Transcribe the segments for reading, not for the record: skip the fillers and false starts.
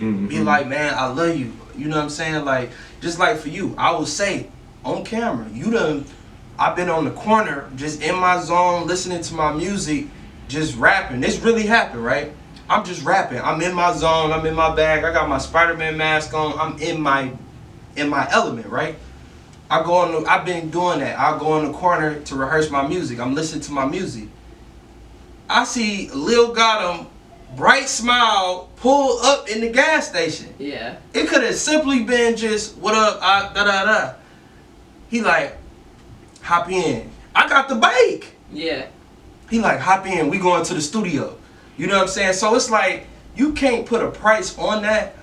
Be like, man, I love you. You know what I'm saying? Like, just like for you, I will say on camera, I've been on the corner, just in my zone, listening to my music, just rapping. This really happened, right? I'm just rapping. I'm in my zone. I'm in my bag. I got my Spider-Man mask on. I'm in my element, right? I've been doing that. I'll go in the corner to rehearse my music. I'm listening to my music. I see Lil Gotham, bright smile, pull up in the gas station. Yeah. It could have simply been just, what up, da da da. He like, hop in. I got the bike. Yeah. He like, hop in. We going to the studio. You know what I'm saying? So it's like, you can't put a price on that.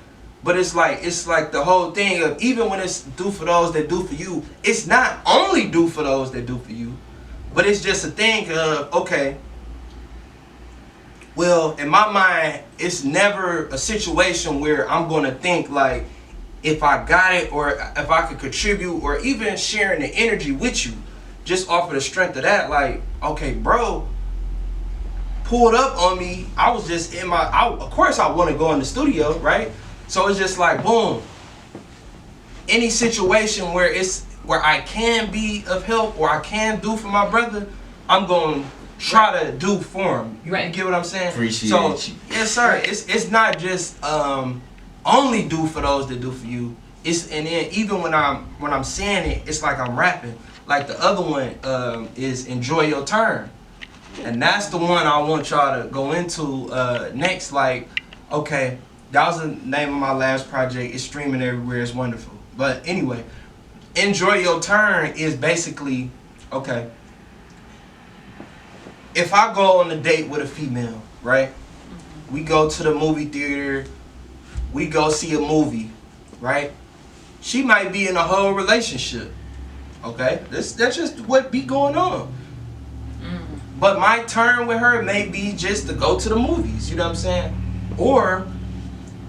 But it's like the whole thing of, even when it's do for those that do for you, it's not only do for those that do for you, but it's just a thing of, okay, well, in my mind, it's never a situation where I'm going to think like, if I got it or if I could contribute or even sharing the energy with you, just off of the strength of that, like, okay, bro, pulled up on me. I was just of course I want to go in the studio, right? So it's just like, boom. Any situation where I can be of help or I can do for my brother, I'm going to try to do for him. You get what I'm saying? Appreciate you. Yes, sir. It's not just only do for those that do for you. And then even when I'm saying it, it's like I'm rapping. Like the other one is Enjoy Your Turn. And that's the one I want y'all to go into next. Like, okay, that was the name of my last project. It's streaming everywhere. It's wonderful. But anyway, Enjoy Your Turn is basically, okay, if I go on a date with a female, right? We go to the movie theater. We go see a movie, right? She might be in a whole relationship, okay? That's just what be going on. But my turn with her may be just to go to the movies, you know what I'm saying? Or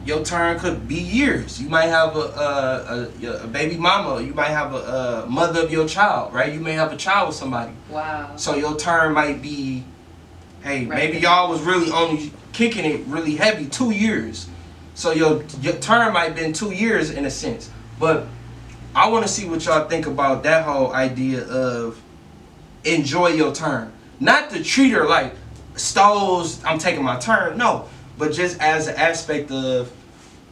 your turn could be years. You might have a baby mama. You might have a mother of your child, right? You may have a child with somebody. Wow. So your turn might be, hey, maybe y'all was really only kicking it really heavy 2 years. So your turn might have been 2 years in a sense. But I want to see what y'all think about that whole idea of enjoy your turn. Not to treat her like stalls, I'm taking my turn. No, but just as an aspect of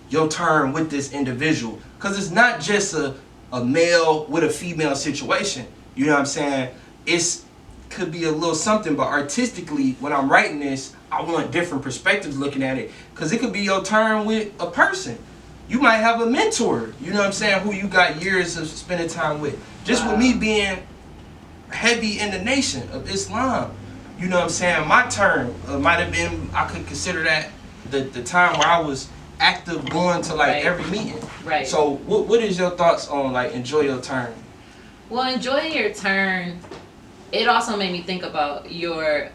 your turn with this individual. Because it's not just a male with a female situation. You know what I'm saying? It's could be a little something, but artistically, when I'm writing this, I want different perspectives looking at it. Because it could be your turn with a person. You might have a mentor, you know what I'm saying, who you got years of spending time with. Just with me being heavy in the nation of Islam, you know what I'm saying, my turn might have been, I could consider that the time where I was active going to like every meeting. Right. So what is your thoughts on like enjoy your turn? Well, enjoying your turn, it also made me think about your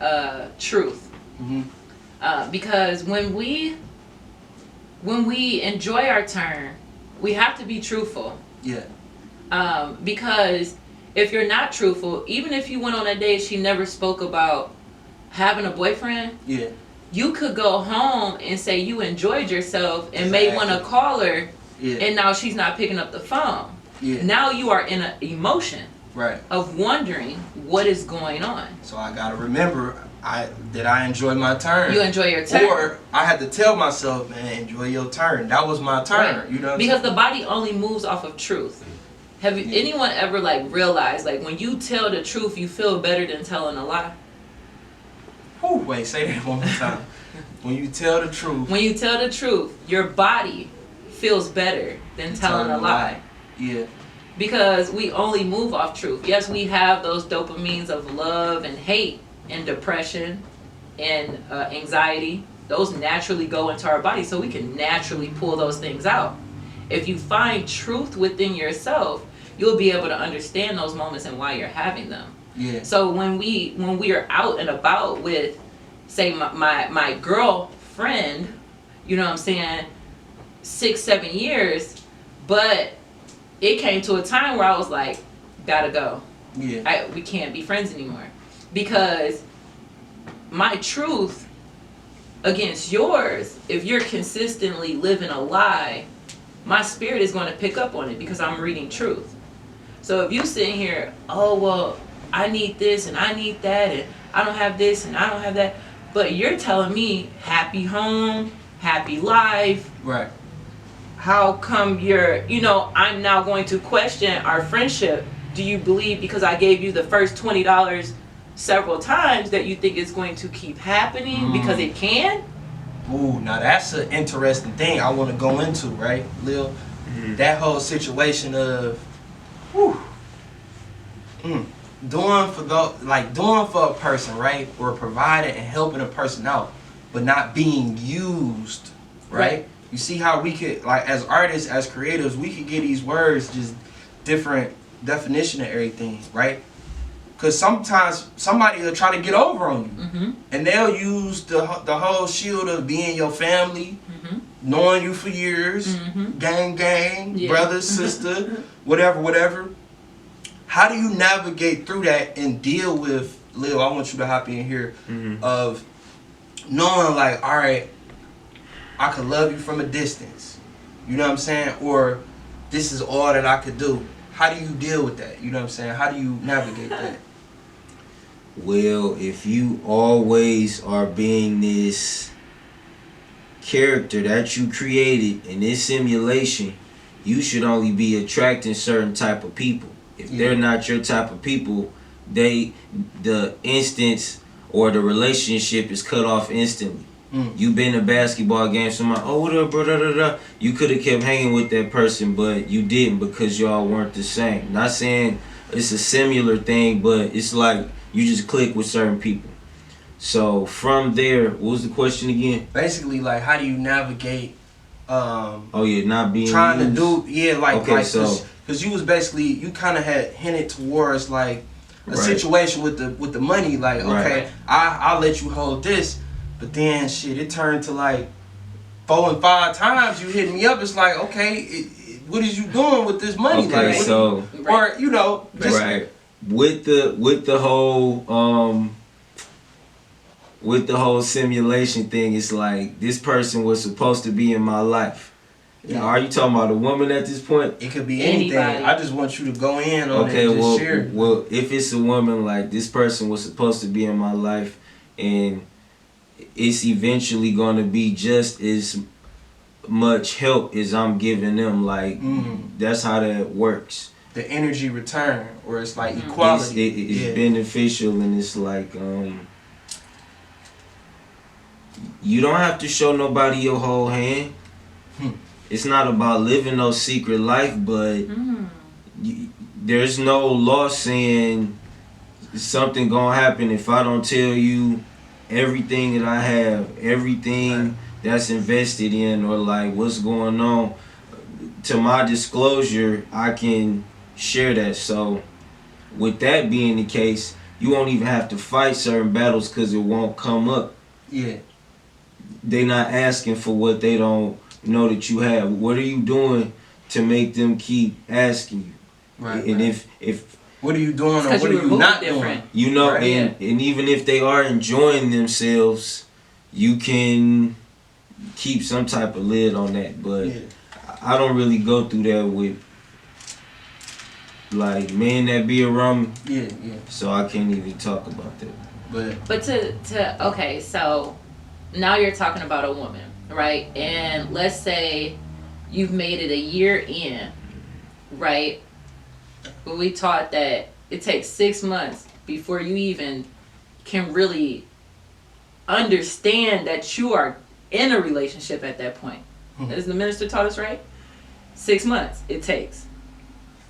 truth. Because when we enjoy our turn, we have to be truthful. Yeah. Because if you're not truthful, even if you went on a date, she never spoke about having a boyfriend. Yeah. You could go home and say you enjoyed yourself and may want to call her, and now she's not picking up the phone. Yeah. Now you are in an emotion of wondering what is going on. So I gotta remember, I enjoy my turn. You enjoy your turn. Or I had to tell myself, man, enjoy your turn. That was my turn. Right. You know what because I'm saying? the body only moves off of truth. Have anyone ever like realized like when you tell the truth, you feel better than telling a lie? Oh, wait, say that one more time. When you tell the truth. When you tell the truth, your body feels better than telling a lie. Yeah. Because we only move off truth. Yes, we have those dopamines of love and hate and depression and anxiety. Those naturally go into our body, so we can naturally pull those things out. If you find truth within yourself, you'll be able to understand those moments and why you're having them. Yeah. So when we are out and about with, say, my girlfriend, you know what I'm saying, 6-7 years, but it came to a time where I was like, gotta go. Yeah. We can't be friends anymore. Because my truth against yours, if you're consistently living a lie, my spirit is going to pick up on it because I'm reading truth. So if you sitting here, oh well, I need this and I need that and I don't have this and I don't have that, but you're telling me happy home, happy life. Right. How come I'm now going to question our friendship? Do you believe because I gave you the first $20 several times that you think it's going to keep happening because it can? Ooh, now that's an interesting thing I want to go into, right, Lil? Mm-hmm. That whole situation of, doing for a person, right, or providing and helping a person out, but not being used, right? You see how we could, like, as artists, as creatives, we could get these words just different definition of everything, right? Because sometimes somebody will try to get over on you, and they'll use the whole shield of being your family, knowing you for years, gang, brother, sister, whatever. How do you navigate through that and deal with, Lil, I want you to hop in here, of knowing like, all right, I could love you from a distance, you know what I'm saying? Or this is all that I could do. How do you deal with that? You know what I'm saying? How do you navigate that? Well, if you always are being this character that you created in this simulation, you should only be attracting certain type of people. If they're not your type of people, the instance or the relationship is cut off instantly. You been in a basketball game, somebody, oh, what up, bro, da, da, da. You could have kept hanging with that person, but you didn't because y'all weren't the same. Not saying it's a similar thing, but it's like you just click with certain people. So from there, what was the question again? Basically, like, how do you navigate? Not being trying used? To do, so because you was basically, you kind of had hinted towards like a situation with the money, like, okay, I'll let you hold this. But then, shit, it turned to like 4 and 5 times you hit me up. It's like, okay, what is you doing with this money? Okay, like, so or just with the whole simulation thing, it's like this person was supposed to be in my life. Yeah. Are you talking about a woman at this point? It could be anything. Anybody. I just want you to go in on it. And share. Well, if it's a woman, like this person was supposed to be in my life, and it's eventually going to be just as much help as I'm giving them. Like, that's how that works. The energy return, or it's like equality. It's beneficial, and it's like, you don't have to show nobody your whole hand. It's not about living no secret life, but there's no law saying something gonna happen if I don't tell you everything that I have, everything that's invested in, or like what's going on. To my disclosure, I can share that. So with that being the case, you won't even have to fight certain battles because it won't come up. Yeah. They not asking for what they don't know that you have. What are you doing to make them keep asking you? Right. And if what are you doing or what are you not doing? You know, and even if they are enjoying themselves, you can keep some type of lid on that. But I don't really go through that with like men that be around me. Yeah. So I can't even talk about that. But to okay, so now you're talking about a woman, right? And let's say you've made it a year in, right? But we taught that it takes 6 months before you even can really understand that you are in a relationship at that point. As the minister taught us, right? 6 months it takes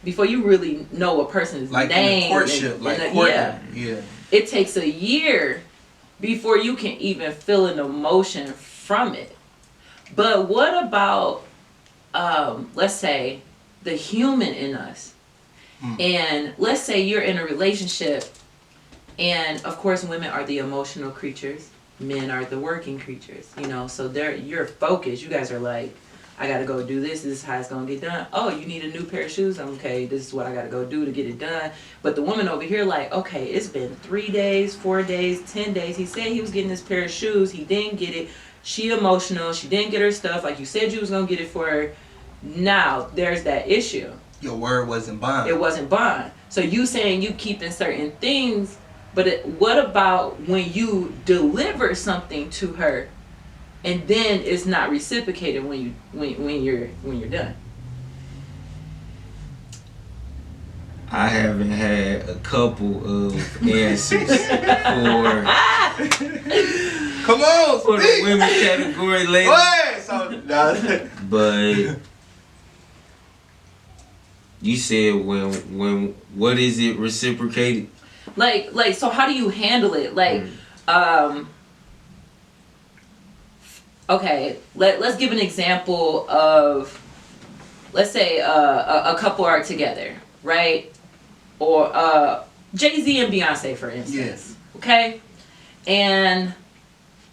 before you really know a person's like name. In courtship, It takes a year before you can even feel an emotion from it. But what about, let's say, the human in us? And let's say you're in a relationship, and of course women are the emotional creatures, men are the working creatures, you know, so you're focused. You guys are like, I gotta go do this. This is how it's gonna get done. Oh, you need a new pair of shoes. Okay, this is what I gotta go do to get it done. But the woman over here, like, okay, it's been 3 days, 4 days, 10 days. He said he was getting this pair of shoes. He didn't get it. She emotional. She didn't get her stuff. Like you said, you was gonna get it for her. Now there's that issue. Your word wasn't bond. It wasn't bond. So you saying you keeping certain things, but what about when you deliver something to her, and then it's not reciprocated when you're done? I haven't had a couple of answers Come on, for the speak. women category lately. Go ahead. So, But you said when what is it reciprocated? Like so how do you handle it? Like okay, let's give an example of, let's say a couple are together, right? Or Jay-Z and Beyonce, for instance. Yes. Okay? And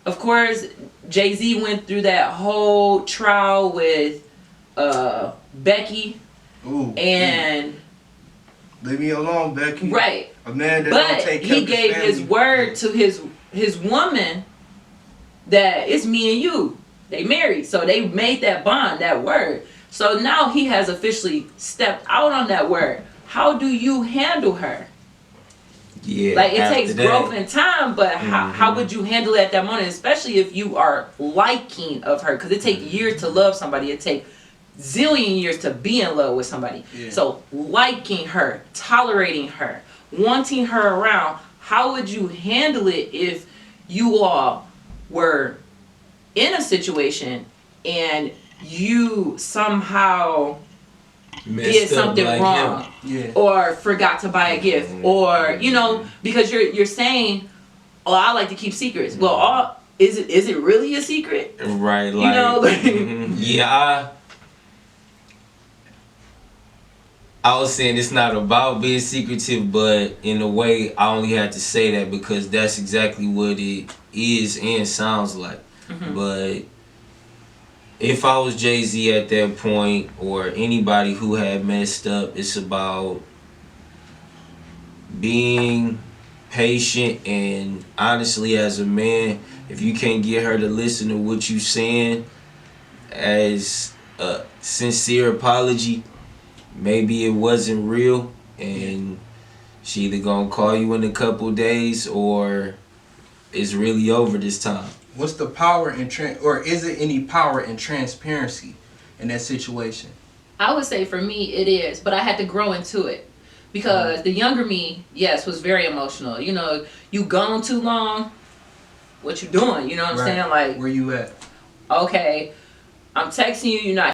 of course, Jay-Z went through that whole trial with Becky. Ooh, And leave me alone, Becky. right. A man that But don't take care he of gave his family. word to his woman that it's me and you. They married, so they made that bond, that word. So now he has officially stepped out on that word. How do you handle her? Yeah. Like it after takes that, growth and time, but how would you handle it at that moment, especially if you are liking of her? Because it takes years to love somebody. It takes zillion years to be in love with somebody. Yeah. So liking her, tolerating her, wanting her around, how would you handle it if you all were in a situation and you somehow messed did up something like wrong him. Yeah. or forgot to buy a gift, or you know, because you're saying, oh, I like to keep secrets. Well, is it really a secret? Right, like, You know, like, yeah, I was saying it's not about being secretive, but in a way, I only had to say that because that's exactly what it is and sounds like. But if I was Jay-Z at that point, or anybody who had messed up, it's about being patient. And honestly, as a man, if you can't get her to listen to what you saying as a sincere apology, maybe it wasn't real, and she either gonna call you in a couple days or it's really over this time. What's the power in or is it any power in transparency in that situation? I would say for me it is, but I had to grow into it because the younger me, yes, was very emotional. You know, you gone too long, what you doing? You know what I'm saying? Like, where you at? okay, I'm texting you, you're not